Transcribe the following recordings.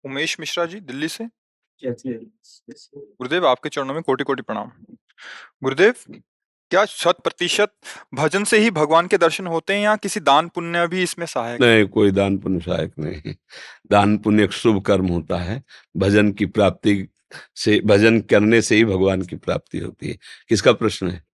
उमेश मिश्रा जी, दिल्ली से। कैसे? गुरुदेव, आपके चरणों में कोटि-कोटि प्रणाम। गुरुदेव, क्या शत प्रतिशत भजन से ही भगवान के दर्शन होते हैं या किसी दान पुण्य भी इसमें सहायक है? नहीं, कोई दान पुण्य सहायक नहीं है। दान पुण्य एक शुभ कर्म होता है। भजन की प्राप्ति से, भजन करने से ही भगवान की प्राप्ति होती है। किसका प्रश्न है?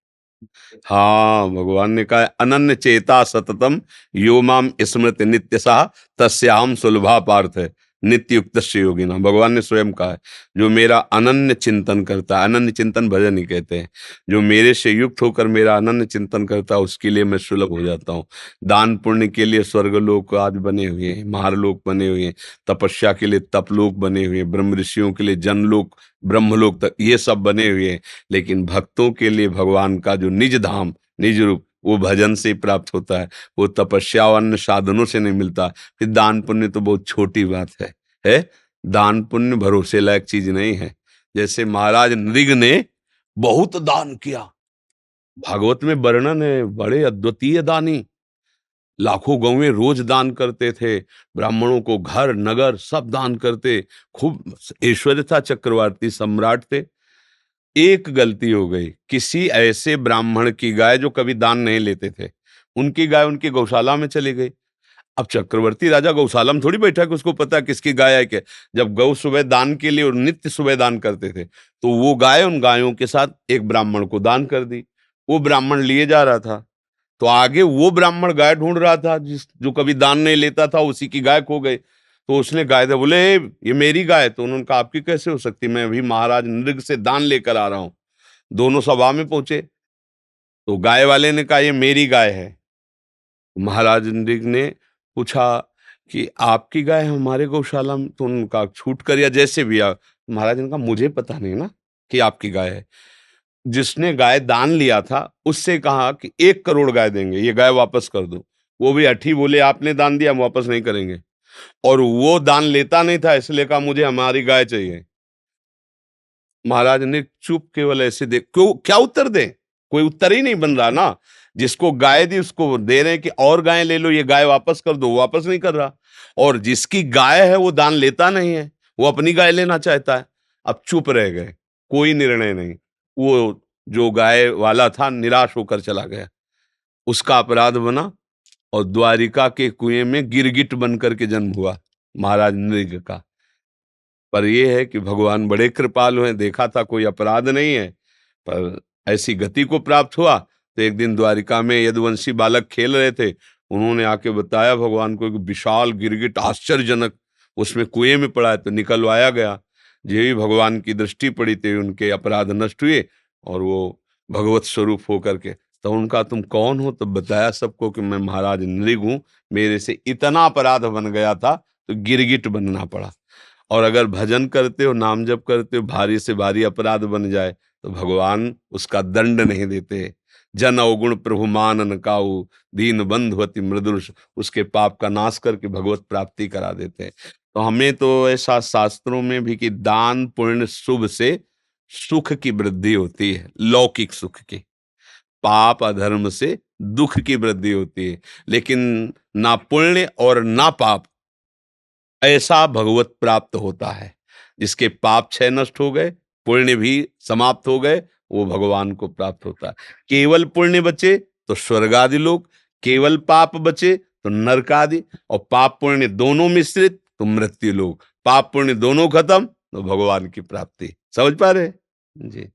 हाँ, भगवान ने कहा अनन्य चेता सततम यो माम स्मृति नित्यसा तस्याहम सुलभा पार्थ है नित्य युक्त योगिना। भगवान ने स्वयं कहा है जो मेरा अनन्य चिंतन करता है, अनन्य चिंतन भजन ही कहते हैं, जो मेरे से युक्त होकर मेरा अनन्य चिंतन करता है उसके लिए मैं सुलभ हो जाता हूँ। दान पुण्य के लिए स्वर्गलोक आज बने हुए हैं, महारलोक बने हुए हैं, तपस्या के लिए तपलोक बने हुए हैं, ब्रह्म ऋषियों के लिए जनलोक ब्रह्मलोक तक ये सब बने हुए हैं। लेकिन भक्तों के लिए भगवान का जो निज धाम निज रूप वो भजन से ही प्राप्त होता है। वो तपस्या और अन्य साधनों से नहीं मिलता। फिर दान पुण्य तो बहुत छोटी बात है। दान पुण्य भरोसे लायक चीज नहीं है। जैसे महाराज नृग ने बहुत दान किया, भागवत में वर्णन है, बड़े अद्वितीय दानी, लाखों गौवें रोज दान करते थे, ब्राह्मणों को घर नगर सब दान करते, खूब ऐश्वर्य था, चक्रवर्ती सम्राट थे। एक गलती हो गई, किसी ऐसे ब्राह्मण की गाय जो कभी दान नहीं लेते थे, उनकी गाय उनकी गौशाला में चली गई। अब चक्रवर्ती राजा गौशाला में थोड़ी बैठा कि उसको पता है किसकी गाय है क्या। जब गौ सुबह दान के लिए और नित्य सुबह दान करते थे, तो वो गाय उन गायों के साथ एक ब्राह्मण को दान कर दी। वो ब्राह्मण लिए जा रहा था, तो आगे वो ब्राह्मण गाय ढूंढ रहा था जिस जो कभी दान नहीं लेता था, उसी की गाय खो गई। तो उसने गाय दे, बोले ये मेरी गाय। तो उन्होंने कहा आपकी कैसे हो सकती, मैं अभी महाराज नृग से दान लेकर आ रहा हूं। दोनों सभा में पहुंचे, तो गाय वाले ने कहा ये मेरी गाय है। महाराज नृग ने पूछा कि आपकी गाय है हमारे गौशाला में, तो उनका छूट कर या जैसे भी महाराज ने कहा मुझे पता नहीं ना कि आपकी गाय है। जिसने गाय दान लिया था उससे कहा कि 1 करोड़ गाय देंगे, ये गाय वापस कर दो। वो भी अठी बोले आपने दान दिया, हम वापस नहीं करेंगे। और वो दान लेता नहीं था, इसलिए कहा मुझे हमारी गाय चाहिए। महाराज ने चुप केवल ऐसे देख, क्यों क्या उत्तर दे, कोई उत्तर ही नहीं बन रहा ना। जिसको गाय दी उसको दे रहे हैं कि और गाय ले लो, ये गाय वापस कर दो, वापस नहीं कर रहा। और जिसकी गाय है वो दान लेता नहीं है, वो अपनी गाय लेना चाहता है। अब चुप रह गए, कोई निर्णय नहीं। वो जो गाय वाला था निराश होकर चला गया, उसका अपराध बना और द्वारिका के कुएं में गिरगिट बन करके जन्म हुआ महाराज नृग का। पर यह है कि भगवान बड़े कृपालु हैं, देखा था कोई अपराध नहीं है, पर ऐसी गति को प्राप्त हुआ। तो एक दिन द्वारिका में यदुवंशी बालक खेल रहे थे, उन्होंने आके बताया भगवान को, एक विशाल गिरगिट आश्चर्यजनक उसमें कुएं में पड़ा है, तो निकलवाया गया। जो ही भगवान की दृष्टि पड़ी तो उनके अपराध नष्ट हुए और वो भगवत स्वरूप होकर के। तो उनका तुम कौन हो, तो बताया सबको कि मैं महाराज नृग हूं, मेरे से इतना अपराध बन गया था तो गिरगिट बनना पड़ा। और अगर भजन करते हो, नाम जप करते हो, भारी से भारी अपराध बन जाए तो भगवान उसका दंड नहीं देते। जन अवगुण प्रभु मानन काऊ, दीन बंधुवति मृदुल, उसके पाप का नाश करके भगवत प्राप्ति करा देते हैं। तो हमें तो ऐसा शास्त्रों में भी कि दान पुण्य शुभ से सुख की वृद्धि होती है, लौकिक सुख की। पाप अधर्म से दुख की वृद्धि होती है। लेकिन ना पुण्य और ना पाप ऐसा भगवत प्राप्त होता है। जिसके पाप क्षय नष्ट हो गए, पुण्य भी समाप्त हो गए, वो भगवान को प्राप्त होता है। केवल पुण्य बचे तो स्वर्ग आदि लोग, केवल पाप बचे तो नरक आदि, और पाप पुण्य दोनों मिश्रित तो मृत्यु लोग। पाप पुण्य दोनों खत्म तो भगवान की प्राप्ति। समझ पा रहे? जी।